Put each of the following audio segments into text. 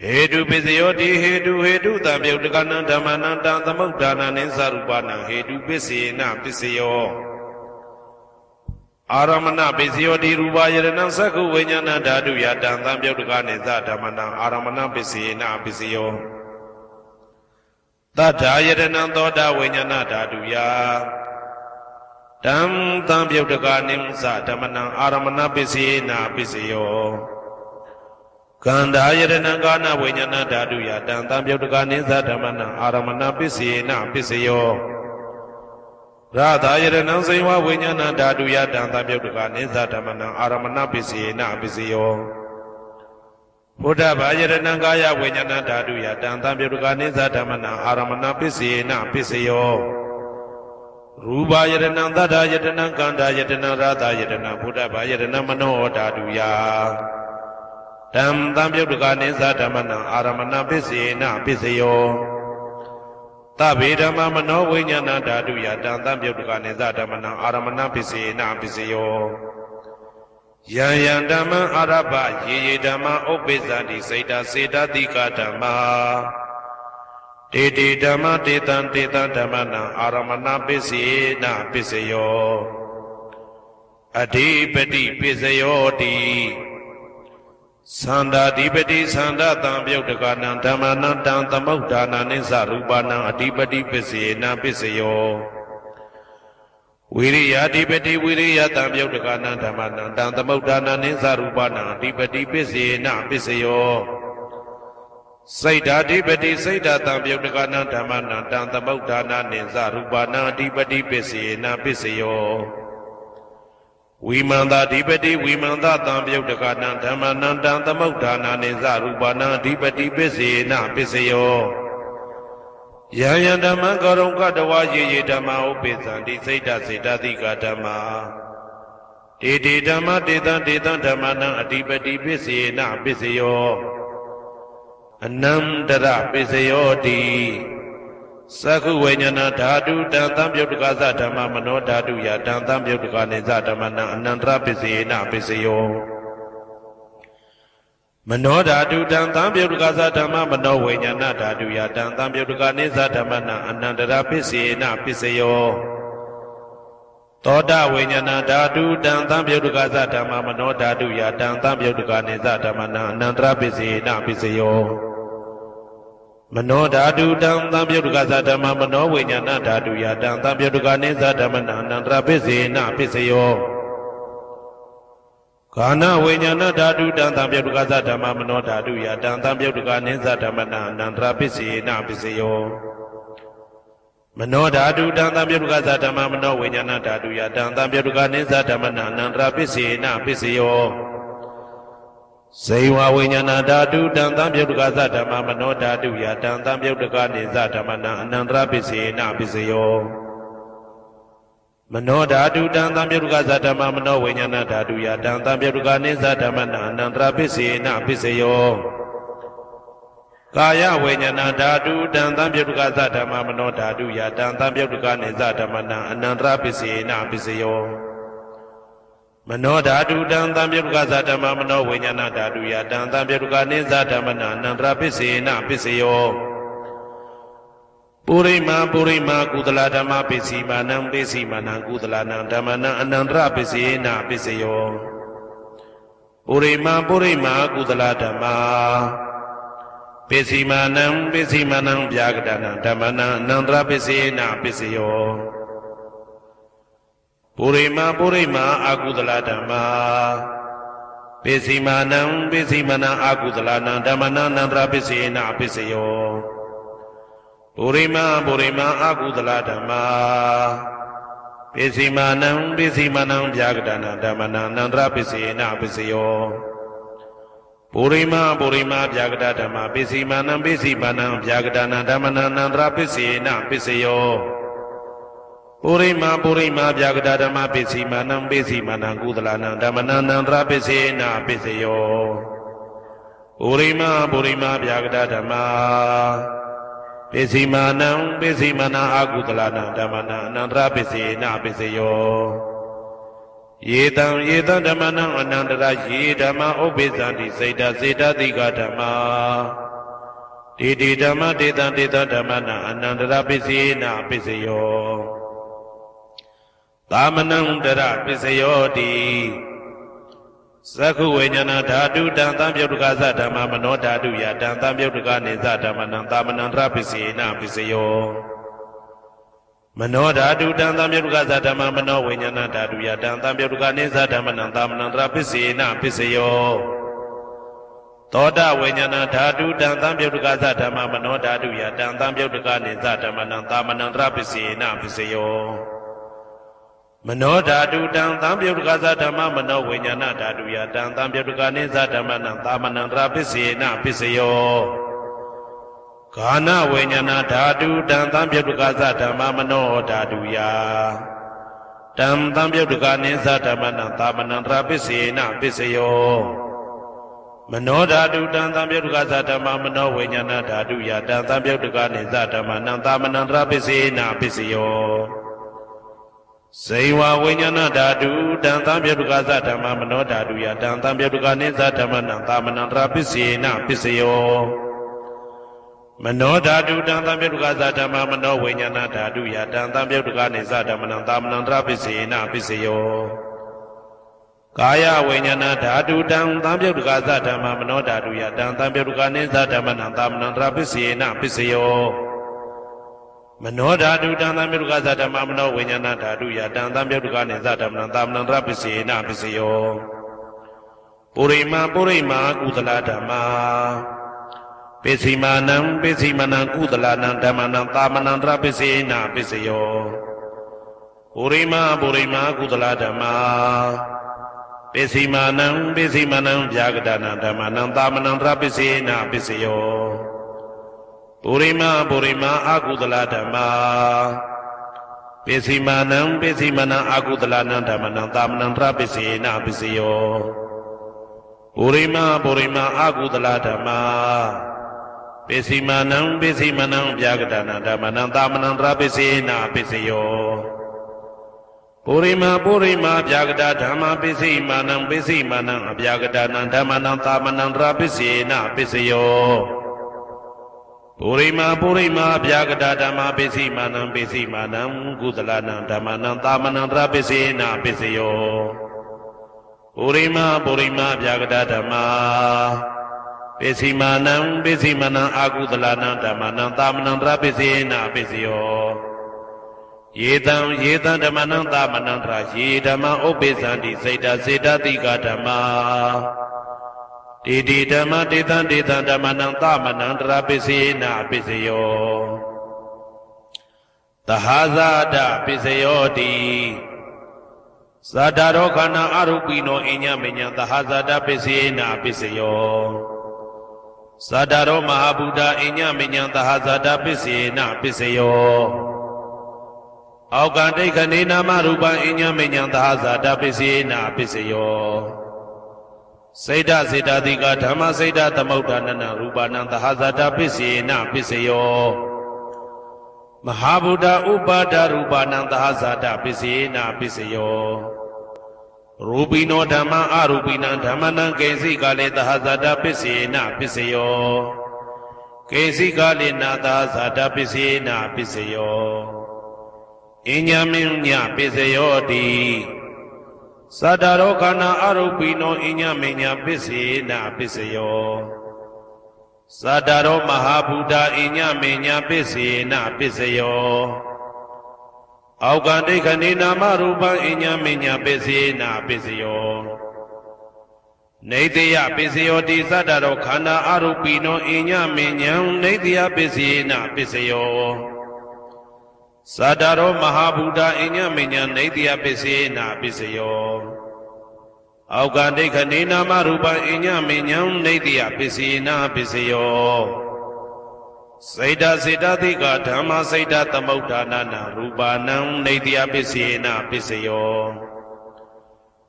Hedu Pisayoti, Hedu, Tabyutakana, Damananda, the Mutana, and Sarupana, Hedu Pisina, Pisayo Aramana, Pisayoti, Rubayana, Saku, Vinyana, Dadu Yatan, Tabyutakana, Zatamana, Aramana, Pisina, Pisayo Tata Yadananda, Vinyana, Dadu Ya Tam Tabyutakana, Zatamana, Aramana, Pisina, Pisayo Kanda Yadana Gana Vinyana Dadu Yatan Tabyutakana Zatamana Aramana Pisina Pisayo Radha Yadana Sewa Vinyana Dadu Yatan Tabyutakana Zatamana Aramana Pisina Pisayo Buddha Yadana Gaya Vinyana Dadu Yatan Tabyutakana Zatamana Aramana Pisina Pisayo Ruba Yadana Dada Yadana Kanda Yadana Radha Yadana Buddha Yadana Mano Dadu Ya Tam Tabyutakana Zatamana Aramana Pisina Pisayo Tabidama Mano Vinyana Dadu Yatan Tabyutakana Zatamana Aramana Pisina Pisayo Yayandama Araba Yedama Obezadi Seda Seda Dikatama Tete Dama Tetan Damana Aramana Pisina Pisayo Adipati Pisayo Di Sanda Dipati Sanda Tabyutakana Damana Tamudana Nisarupana Adipati Pisina Pisayo Viriya Dipati Viriya Tabyutakana Damana Tamudana Nisarupana Adipati Pisina Pisayo Saida Dipati Saida Tabyutakana Damana Tamudana Nisarupana Adipati Pisina Pisayo Vimanda Dipati Vimanda Tabyutakana Damana Tamudana Nisarupana Adipati Pisina Pisayo Yayandama Garonka Dawaji Dama Opezandi Saida Saida Dikatama Tete Dama Tetan Damana Adipati Pisina Pisayo Anandara Pisayo Di Saku Vinyana Dadu Tabyutakana Dhamma Mano Dadu Yatan Tabyutakana Zatamana Anandra Pisina Pisayo Mano Dadu Tabyutakana Dhamma Mano Vinyana Dadu Yatan Tabyutakana Zatamana Anandra Pisina Pisayo Toda Vinyana Dadu Tabyutakana Dhamma Mano Dadu Yatan Tabyutakana Zatamana Anandra Pisina Pisayo Mano Dadu Tabyutakana Dhamma Mano Vinyana Dadu Yatan Tabyutakana Zatamana Anandra Pisina Pisayo Kana Vinyana Dadu Tabyutakana Dhamma Mano Dadu Yatan Tabyutakana Zatamana Anandra Pisina Pisayo Mano Dadu Tabyutakana Dhamma Mano Vinyana Dadu Yatan Tabyutakana Zatamana Anandra Pisina Pisayo Sewa Vinyana Dadu Tabyutakana Dhamma Mano Dadu Yatan Tabyutakana Zatamana Anandra Pisina Pisayo Mano Dadu Tabyutakana Dhamma Mano Vinyana Dadu Yatan Tabyutakana Zatamana Anandra Pisina Pisayo Kaya Vinyana Dadu Tabyutakana Dhamma Mano Dadu Yatan Tabyutakana Zatamana Anandra Pisina Pisayo Mano Dadu Tabyutakana Dhamma Mano Vinyana Dadu Yatan Tabyutakana Zatamana Anandra Pisina Pisayo Purima Kudala Dhamma Pisimanam Pisimanam Kudalana Dhammana Anandra Pisina Pisayo Purima Kudala Dhamma Pisimanam Vyagadana Dhammana Anandra Pisina Pisayo Purima Akudala Dhamma Pisimanam Akudalana Dhammana Anandra Pisina Pisayo Purima Akudala Dhamma Pisimanam Vyagadana Dhammana Anandra Pisina Pisayo Purima Vyagada Dhamma Pisimanam Vyagadana Dhammana Anandra Pisina Pisayo Purima Vyagada Dhamma Pisimanam Kudalana Dhammana Anandra Pisina Pisayo Purima Vyagada Dhamma Pisimanam Akudalana Dhammana Anandra Pisina Pisayo Yetam Dhammana Anandra Yedama Obezandi Seda Dikatama တေတိဓမ္မတေတံတေတဓမ္မနာအနန္တရပစ္စယေနပစ္စယောသာမနံတရပစ္စယောတိသက္ခုဝိညာဏဓာတုတံသံပြုတ်တကသဓမ္မမနောဓာတုယတံသံပြုတ်တကနေသဓမ္မနံသာမနံတရပစ္စယေနပစ္စယောမနောဓာတုတံသံပြုတ်တကသဓမ္မမနောဝိညာဏဓာတုယတံသံပြုတ်တကနေသဓမ္မနံသာမနံတရပစ္စယေနပစ္စယောသောတဝိညာဏဓာတုတံသံပြုတ်တကသဓမ္မမနောဓာတုယတံသံပြုတ်တကနေသဓမ္မနံသာမနံတရပစ္စယေနပစ္စယောမနောဓာတုတံသံပြုတ်တကသဓမ္မမနောဝိညာဏဓာတုယတံသံပြုတ်တကနေသဓမ္မနံသာမနံတရပစ္စယေနပစ္စယောဂာနဝိညာဏဓာတုတံသံပြုတ်တကသဓမ္မမနောဓာတုယတံသံပြုတ်တကနေသဓမ္မနံသာမနံတရပစ္စယေနပစ္စယောမနောဓာတုတံသံပြုတ်တကသဓမ္မမနောဝိညာဏဓာတုယတံသံပြုတ်တကနေသဓမ္မနံသာမနံတရပစ္စယေနပစ္စယောဇေဝဝိညာဏဓာတုတံသံပြုတ်တကသဓမ္မမနောဓာတုယတံသံပြုတ်တကနေသဓမ္မနံသာမနံတရပစ္စယေနပစ္စယောမနောဓာတုတံသံပြုတ်တကသဓမ္မမနောဝိညာဏဓာတုယတံသံပြုတ်တကနေသဓမ္မနံသာမနံတရပစ္စယေနပစ္စယောကာယဝိညာဏဓာတုတံသံပြုတ်တကသဓမ္မမနောဓာတုယတံသံပြုတ်တကနေသဓမ္မနံသာမနံတရပစ္စယေနပစ္စယောမနောဓာတုတံသံပြုတ်တကသဓမ္မမနောဝိညာဏဓာတုယတံသံပြုတ်တကနေသဓမ္မနံသာမနံတရပစ္စယေနပစ္စယောပုရိမာကုသလဓမ္မာပိစိမာနံကုသလနံဓမ္မနံသာမနံတရပစ္စယေနပစ္စယောပုရိမာကုသလဓမ္မာပိစိမာနံဗျာဂဒနာဓမ္မနံသာမနံတရပစ္စယေနပစ္စယောပုရိမာအာကုသလဓမ္မာပိစိမာနံအာကုသလနံဓမ္မနံသာမနံတရပစ္စယေနပစ္စယောပုရိမာအာကုသလဓမ္မာပိစိမာနံဗျာဂဒနာဓမ္မနံသာမနံတရပစ္စယေနပစ္စယောပုရိမာဗျာဂဒဓမ္မာပိစိမာနံအဗျာဂဒနာဓမ္မနံသာမနံတရပစ္စယေနပစ္စယောပုရိမာဗျာဂဒဓမ္မာပိစိမာနံကုသလနံဓမ္မနံသာမနံတရပစ္စယေနပစ္စယောပုရိမာဗျာဂဒဓမ္မာပိစိမာနံအာကုသလနံဓမ္မနံသာမနံတရပစ္စယေနပစ္စယောယေတံဓမ္မနံသာမနံတရယေဓမ္မဥပ္ပိသန္တိစေတတိကဓမ္မာတေတိဓမ္မတေတံဓမ္မနံသာမနံတရပစ္စယေနပစ္စယောသဟာဇာတပစ္စယောတိသတ္တရောခန္ဓာအရုပိနောအညမညံသဟာဇာတပစ္စယေနပစ္စယောသတ္တရောမဟာဗုဒ္ဓအညမညံသဟာဇာတပစ္စယေနပစ္စယောအောက်ကဒိဋ္ဌနေနာမရူပံအညမညံသဟာဇာတပစ္စယေနပစ္စယောစေတတိကဓမ္မစေတသမုဋ္ဌာနနရူပနံသဟာဇာတပစ္စယေနပစ္စယောမဟာဗုဒ္ဓဥပါဒရူပနံသဟာဇာတပစ္စယေနပစ္စယောရူပိနောဓမ္မအရူပိနံဓမ္မနံကေစီကာလေသဟာဇာတပစ္စယေနပစ္စယောကေစီကာလေနာသဟာဇာတပစ္စယေနပစ္စယောအညမညပစ္စယောတိသတ္တရောခန္ဓာအရုပိနောအညမညပစ္စယေနပစ္စယောသတ္တရောမဟာဗုဒ္ဓအညမညပစ္စယေနပစ္စယောအောက်ကဒိဋ္ဌနေနာမရူပံအညမညပစ္စယေနပစ္စယောနေတယပစ္စယောတိသတ္တရောခန္ဓာအရုပိနောအညမညံနေတယပစ္စယေနပစ္စယောသတ္တရောမဟာဗုဒ္ဓအညမညံနေတယပစ္စယေနပစ္စယောအောက်ကဒိဋ္ဌနေနာမရူပံအညမညံနေတယပစ္စယေနပစ္စယောစေတတိကဓမ္မစေတသမုဋ္ဌာနနရူပနံနေတယပစ္စယေနပစ္စယော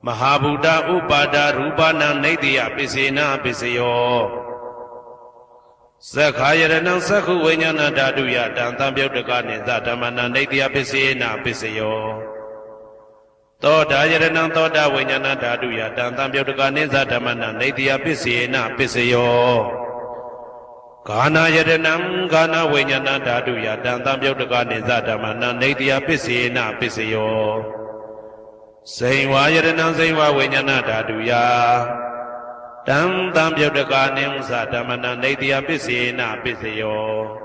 မဟာဗုဒ္ဓဥပါဒရူပနံနေတယပစ္စယေနပစ္စယောသက္ခာယရဏံသက္ခုဝိညာဏဓာတုယတံသံပြုတ်တကနေသဓမ္မနံနေတယပစ္စယေနပစ္စယောသောတာယရဏံသောတာဝိညာဏဓာတုယတံသံပြုတ်တကနေသဓမ္မနံနေတယပစ္စယေနပစ္စယော Gana Yadanam Gana Vinyana Dadu Yatan Tamyotaka Nizatamana Nadia Pisina Pisayo Saywa Yadanam Saywa Vinyana Dadu Ya Tam Tamyotaka Nimzatamana Nadia Pisina Pisayo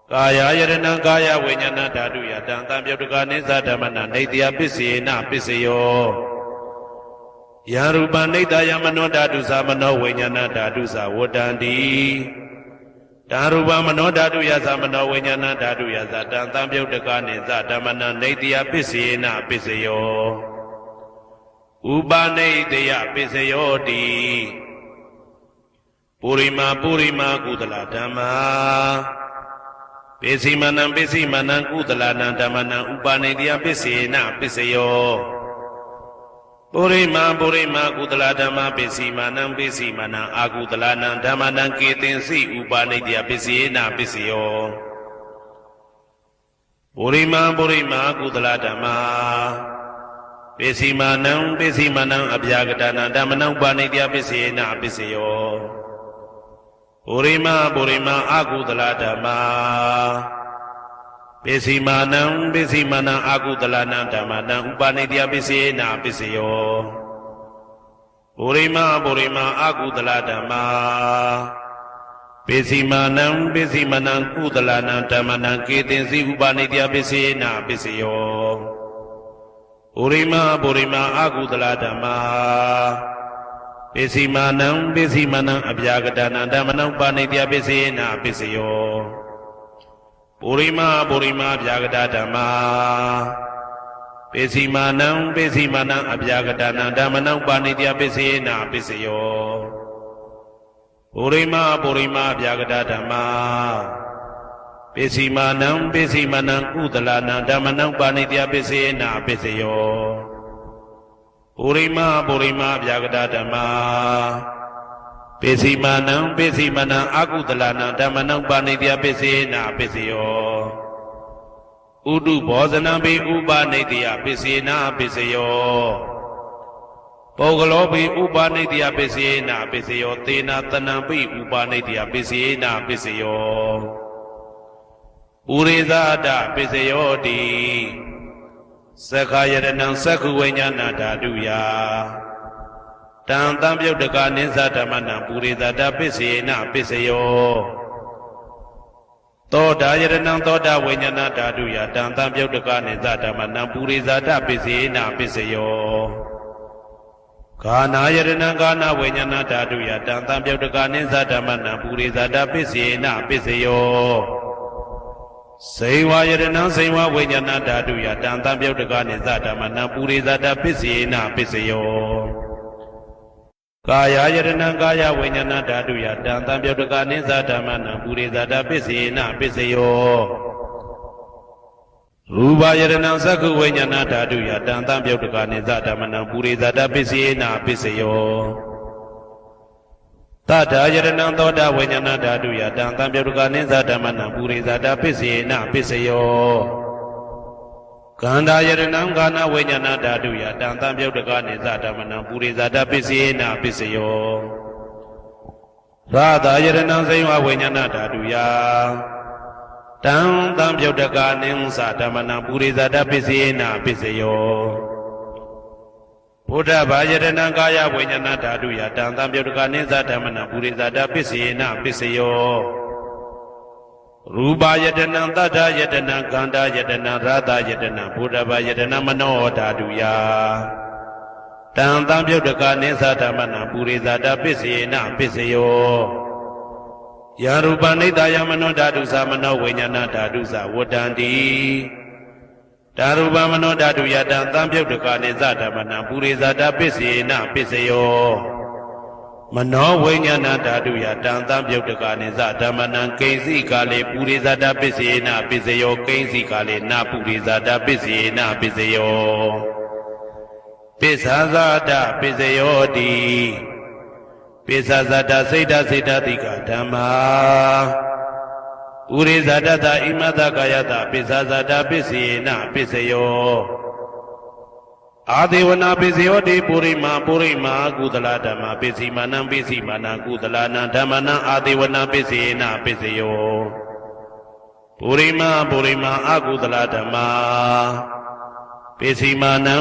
Kaya Yadanam Kaya Vinyana Dadu Yatan Tamyotaka Nizatamana Nadia Pisina Pisayo Yaruba Nidaya Mano Dadu Samano Vinyana Dadu Sa Wodandi Daruba Mano Dadu Yazamano Vinyana Dadu Yazatan Tamyotaka Nizatamana Nadia Pisina Pisayo Uba Nadia Pisayo Di Purima Purima Kudala Dhamma Pisimanam Pisimanam Kudala Nandamana Uba Nadia Pisina Pisayo Purima Purima Kudala Dhamma Pisimanam Pisimanam Akudala Nandamana Ketinsi Uba Nadia Pisina Pisayo Purima Purima Kudala Dhamma Pisimanam Pisimanam Abhyagatana Dhammanam Uba Nadia Pisina Pisayo Purima Purima Akudala Dhamma Pisimanam Pisimanam Akudalana Dhammanam Uba Nadia Pisina Pisayo Purima Purima Akudala Dhamma Pisimanam Pisimanam Kudalana Dhammanam Ketinsi Uba Nadia Pisina Pisayo Purima Purima Akudala Dhamma Pisimanam Pisimanam Abhyagatana Dhammanam Uba Nadia Pisina Pisayo Purima Purima Abhyagata Dhamma Pisimanam Pisimanam Abhyagatana Dhammanam Uba Nadia Pisina Pisayo Purima Purima Abhyagata Dhamma Pisimanam Pisimanam Kudalana Dhammanam Uba Nadia Pisina Pisayo Purima Purima Abhyagata Dhamma Pisimanam Pisimanam Akudalana Dhammanam Uba Nadia Pisina Pisayo Udu Bhosanam Be Uba Nadia Pisina Pisayo Pogalo Be Uba Nadia Pisina Pisayo Tena Tanam Be Uba Nadia Pisina Pisayo Urizada Pisayo Di Sakhayaranam Sakhu Vinyana Dadu Ya Tam Tamyotaka Nizatamana Purizada Pisina Pisayo Toda Yadanam Toda Vinyana Dadu Ya Tam Tamyotaka Nizatamana Purizada Pisina Pisayo Kana Yadanam Kana Vinyana Dadu Ya Tam Tamyotaka Nizatamana Purizada Pisina Pisayo Saywa Yadanam Saywa Vinyana Dadu Ya Tam Tamyotaka Nizatamana Purizada Pisina Pisayo Kaya Yadanam Kaya Vinyana Dadu Yatan Tamyotaka Nizatamana Purizada Pisina Pisayo Ruba Yadanam Sakhu Vinyana Dadu Yatan Tamyotaka Nizatamana Purizada Pisina Pisayo Tata Yadanam Toda Vinyana Dadu Yatan Tamyotaka Nizatamana Purizada Pisina Pisayo Kanda Yadanam Gana Vinyana Dadu Yatan Tamyotaka Nizatamana Purizada Pisina Pisayo Radha Yadanam Saywa Vinyana Dadu Ya Tam Tamyotaka Nizatamana Purizada Pisina Pisayo Buddha Yadanam Kaya Vinyana Dadu Yatan Tamyotaka Nizatamana Purizada Pisina Pisayo Ruba Yadanam Tata Yadanam Kanda Yadanam Radha Yadanam Buddha Yadanam Mano Dadu Ya Tam Tamyotaka Nizatamana Purizada Pisina Pisayo Yaruba Nidaya Mano Dadu Samano Vinyana Dadu Sa Wodandi Daruba Mano Dadu Yadan Tamyotaka Nizatamana Purizada Pisina Pisayo Mano Vinyana Dadu Yatan Tamyotaka Nizatamana Kaisi Kale Purizada Pisina Pisayo Kaisi Kale Na Purizada Pisina Pisayo Pisazada Pisayo Di Pisazada Seda Seda Dika Dhamma Purizada Da Imada Kayata Pisazada Pisina Pisayo အာဒေဝနာပိစယောတိပုရိမာကုသလဓမ္မပိစီမာနံကုသလနံဓမ္မနံအာဒေဝနာပိစေနပိစယောပုရိမာအကုသလဓမ္မပိစီမာနံ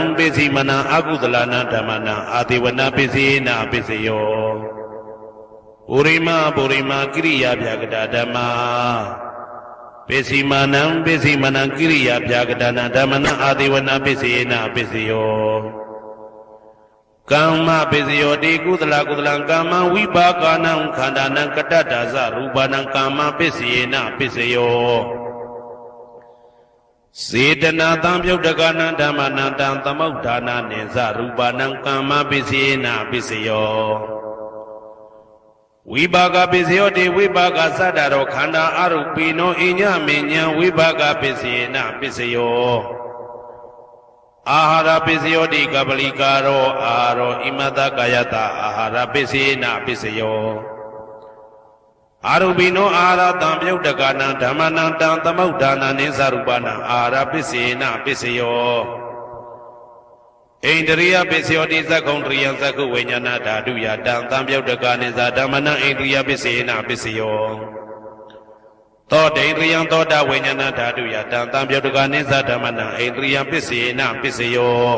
အကုသလနံဓမ္မနံအာဒေဝနာပိစေနပိစယောပုရိမာကိရိယာဗျာကတာဓမ္မပိစီမာနံကိရိယာဗျာကတာနံဓမ္မနံအာဒေဝနာပိစေနပိစယောကမ္မပိစယောတိကုသလကာမံဝိပါကနံခန္ဓာနံကတ္တဒါဇရူပနံကာမပိစေနပိစယောစေတနာတံပြုတ်တကနံဓမ္မနံတံသမုဋ္ဌာနာနိဇရူပနံကာမပိစေနပိစယောဝိပါကပိစယောတိဝိပါကသတ္တရောခန္ဓာအရုပိနောအညမဉ္ဇံဝိပါကပိစေနပိစယောအာဟာရပိစယောတိကပလိကာရောအာရောဣမတကာယတအာဟာရပိစေနပိစယောအာရုပိနောအာဟာရတံပြုတ်တကနံဓမ္မနံတံသမုဋ္ဌာနာနိသရူပနံအာဟာရပိစေနပိစယောဣန္ဒရိယပိစယောတိသက္ကုံတရိယသက္ကုဝိညာဏဓာတုယတံသံပြုတ်တကနိသဓမ္မနံဣန္ဒရိယပိစေနပိစယောသောတေန္ဒရိယသောတာဝိညာဏဓာတုယတံသံပြုတ်တကနိသဓမ္မနံဣန္ဒရိယပိစေနပိစယော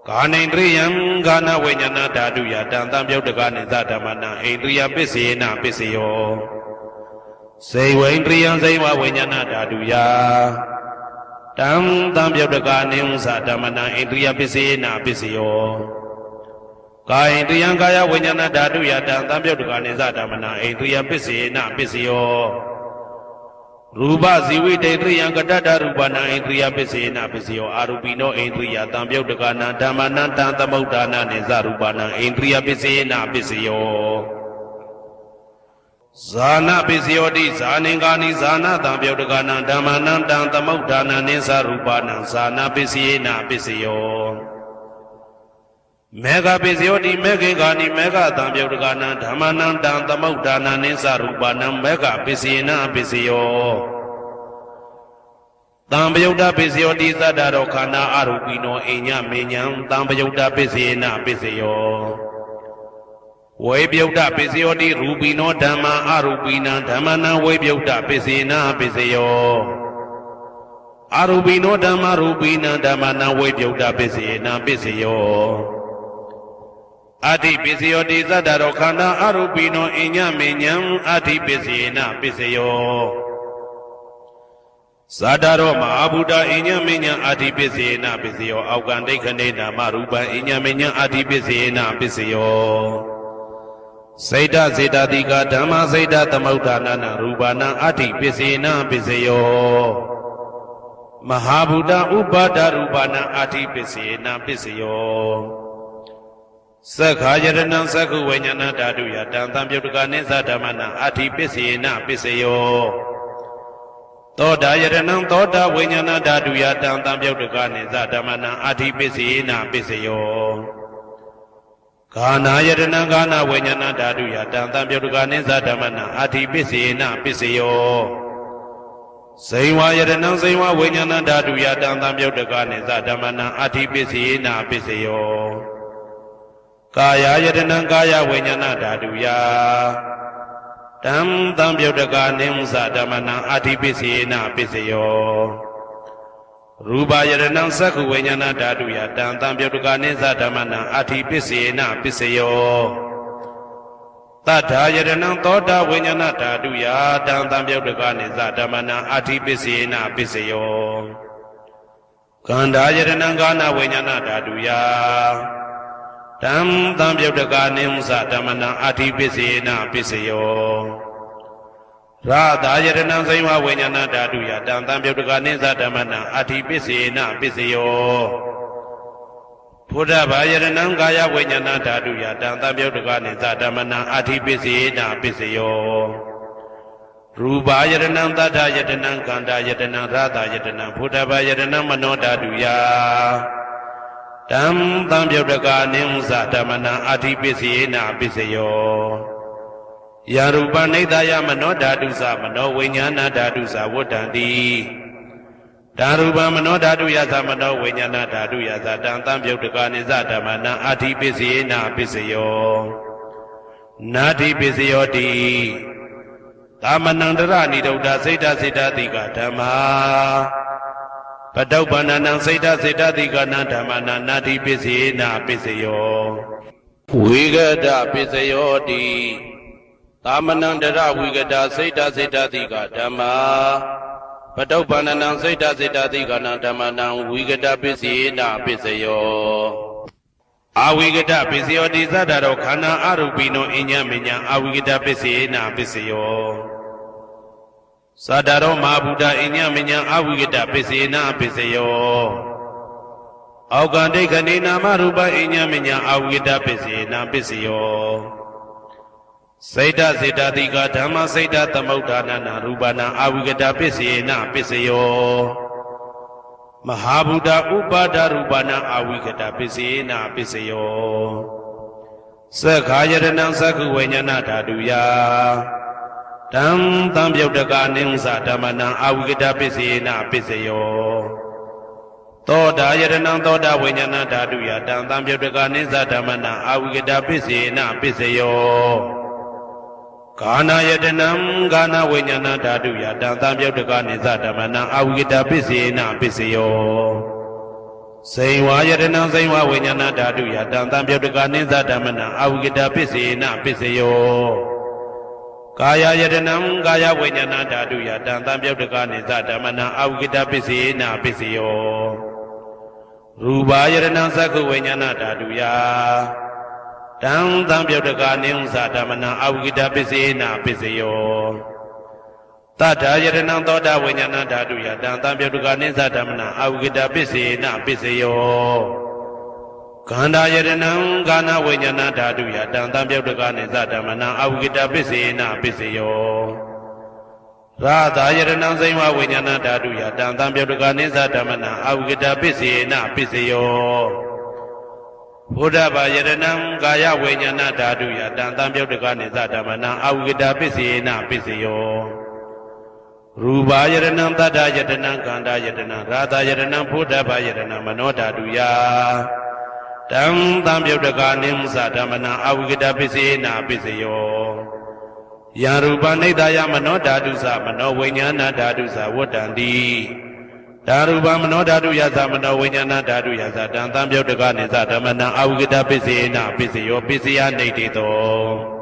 ကာနိန္ဒရိယံဂာနဝိညာဏဓာတုယတံသံပြုတ်တကနိသဓမ္မနံဣန္ဒရိယပိစေနပိစယောစေဝိန္ဒရိယံစေဝဝိညာဏဓာတုယတံသံပြုတ်တကနိဥ္စဓမ္မနံဣန္ဒရိယပိစေနပိစယောကာယန္တယံကာယဝိညာဏဓာတုယတံသံပြုတ်တကနိသဓမ္မနံဣန္ဒရိယပိစေနပိစယောရူပဇီဝိတေတရိယံကတ္တရူပနံဣန္ဒရိယပိစေနပိစယောအာရူပိနောဣန္ဒရိယသံပြုတ်တကနံဓမ္မနံတံသမုဋ္ဌာနာနိသရူပနံဣန္ဒရိယပိစေနပိစယောဇာနာပိစယောတိဇာနင်္ဂာနိဇာနာတံပြုတ်တကနံဓမ္မနံတံသမုဋ္ဌာနာနိသရူပနံဇာနာပိစေနပိစယောမေဃပိစယောတိမေခေဂာနိမေဃတံပြုတ်တကနံဓမ္မနံတံသမုဋ္ဌာနာနိသရူပနံမေဃပိစေနပိစယောတံပယုတ်တပိစယောတိသတ္တရောခန္ဓာအရူပိနောအိညမေညံတံပယုတ်တပိစေနပိစယောဝေပယုတ်တပိစယောတိရူပိနောဓမ္မာအရူပိနံဓမ္မနံဝေပယုတ်တပိစေနပိစယောအရူပိနောဓမ္မာရူပိနံဓမ္မနံဝေပယုတ်တပိစေနပိစယောအဋ္ဌိပိစယောတိသတ္တရောခန္ဓာအရူပိနောအိညမေညံအဋ္ဌိပိစေနပိစယောဇာတရောမဟာဗုဒ္ဓအိညမေညံအဋ္ဌိပိစေနပိစယောအောက်ကံဒိဋ္ဌနေနာမရူပံအိညမေညံအဋ္ဌိပိစေနပိစယောစေတစေတတိကဓမ္မစေတသမုဋ္ဌာနာရူပနာအဋ္ဌိပိစေနပိစယောမဟာဗုဒ္ဓဥပါဒရူပနာအဋ္ဌိပိစေနပိစယောသက္ခာယရဏံသက္ခုဝိညာဏဓာတုယတံသံပြုတ်တကနိသဓမ္မနံအဋ္ဌိပိစေနပိစယောသောတာယရဏံသောတာဝိညာဏဓာတုယတံသံပြုတ်တကနိသဓမ္မနံအဋ္ဌိပိစေနပိစယောဂာနာယရဏံဂာနဝိညာဏဓာတုယတံသံပြုတ်တကနိသဓမ္မနံအဋ္ဌိပိစေနပိစယောဇိဝယရဏံဇိဝဝိညာဏဓာတုယတံသံပြုတ်တကနိသဓမ္မနံအဋ္ဌိပိစေနပိစယောကာယယတနံကာယဝိညာဏဓာတုယတံသံပြုတ်တကနိဥ္စဓမ္မနံအဋ္ဌိပိစေနပိစယောရူပယတနံသက္ခုဝိညာဏဓာတုယတံသံပြုတ်တကနိသဓမ္မနံအဋ္ဌိပိစေနပိစယောတတ္ထာယတနံသောတာဝိညာဏဓာတုယတံသံပြုတ်တကနိသဓမ္မနံအဋ္ဌိပိစေနပိစယောကန္ဓာယတနံကာနဝိညာဏဓာတုယတံသံပြုတ်တကနိဥ္စဓမ္မနံအဋ္ဌိပိစေနပိစယောရာသာယတနံဇိဝဝိညာဏဓာတုယတံသံပြုတ်တကနိသဓမ္မနံအဋ္ဌိပိစေနပိစယောဘုဒ္ဓဘာယတနံကာယဝိညာဏဓာတုယတံသံပြုတ်တကနိသဓမ္မနံအဋ္ဌိပိစေနပိစယောရူပယတနံသတ္တယတနံခန္ဓာယတနံရာသာယတနံဘုဒ္ဓဘာယတနံမနောဓာတုယတံသံပြုတ်တကနိဥ္စဓမ္မနံအဋ္ဌိပိစေနပိစယောယရူပနိဒာယမနောဓာတုသမနောဝိညာဏဓာတုသဝတ္တံတိ ဓာရူပမနောဓာတုယသမနောဝိညာဏဓာတုယသတံသံပြုတ်တကနိစ္စဓမ္မနံအာတိပစ္စယေနပစ္စယောနာတိပစ္စယောတိသမနံတရဏိဒုဒ္ဓစိတ်တစိတ်တတိကဓမ္မာပတုပ္ပန္နံစိတ်တစိတ်တတိကနံဓမ္မနံနာတိပစ္စယေနပစ္စယောဝိဂဒပစ္စယောတိသမနံတရဝိဂဒစိတ်တစိတ်တတိကဓမ္မာပတုပ္ပန္နံစိတ်တစိတ်တတိကနံဓမ္မနံဝိဂဒပစ္စယေနပစ္စယောအဝိဂဒပစ္စယောတိသတ္တရောခန္ဓာအရူပိနောအညမညအဝိဂဒပစ္စယေနပစ္စယောသတ္တရောမဟာဗုဒ္ဓအညမညအဝိဂဒပစ္စယေနပစ္စယောအောကံဒိဋ္ဌနေနာမရူပအညမညအဝိဂဒပစ္စယေနပစ္စယောစိတ်တစေတတိကဓမ္မစိတ်တသမုဋ္ဌာနနာရူပနာအဝိဂဒပစ္စယေနပစ္စယောမဟာဗုဒ္ဓဥပါဒရူပနာအဝိဂဒပစ္စယေနပစ္စယောသက္ခာယတနံသက္ခုဝိညာဏဓာတုယတံသံပြုတ်တကနိဉ္စဓမ္မနံအဝိဂဒပစ္စယေနပစ္စယောသောတာယတနံသောတာဝိညာဏဓာတုယတံသံပြုတ်တကနိဉ္စဓမ္မနံအဝိဂဒပစ္စယေနပစ္စယောကာနာယတနံကာနာဝိညာဏဓာတုယတံသံပြုတ်တကနိစ္စဓမ္မနံအဝိဂဒပစ္စယေနပစ္စယောစိန်ဝါယတနံစိန်ဝါဝိညာဏဓာတုယတံသံပြုတ်တကနိစ္စဓမ္မနံအဝိဂဒပစ္စယေနပစ္စယောကာယယတနံကာယဝိညာဏဓာတုယတံသံပြုတ်တကနိစ္စဓမ္မနံအဝိဂဒပစ္စယေနပစ္စယောရူပါယတနံသက္ခုဝိညာဏဓာတုယတံသံပြုတ်တကနိဉ္စဓမ္မနံအဝိဂဒပစ္စယေနပစ္စယောတတ္ထာယတနံသောတာဝိညာဏဓာတုယတံသံပြုတ်တကနိဉ္စဓမ္မနံအဝိဂဒပစ္စယေနပစ္စယောခန္ဓာယတနံကာနဝိညာဏဓာတုယတံသံပြုတ်တကနိစ္စဓမ္မနံအဝိဂဒပစ္စယေနပစ္စယောရာသာယတနံစိမ္မာဝိညာဏဓာတုယတံသံပြုတ်တကနိစ္စဓမ္မနံအဝိဂဒပစ္စယေနပစ္စယောဘုဒ္ဓဘာယတနံကာယဝိညာဏဓာတုယတံသံပြုတ်တကနိစ္စဓမ္မနံအဝိဂဒပစ္စယေနပစ္စယောရူပါယတနံတတ္တယတနံခန္ဓာယတနံရာသယတနံဘုဒ္ဓဘာယတနံမနောဓာတုယတံသံပြုတ်တကနိစ္စဓမ္မနံအဝိဂဒပစ္စယေနပစ္စယောယံရူပနိဒာယမနောဓာတုသမနောဝိညာဏဓာတုသဝတ္တံတိဓာရူပမနောဓာတုယသမနောဝိညာဏဓာတုယသတံသံပြုတ်တကနိစ္စဓမ္မနံအဝိဂဒပစ္စယေနပစ္စယောပစ္စယနိဋ္ဌိတော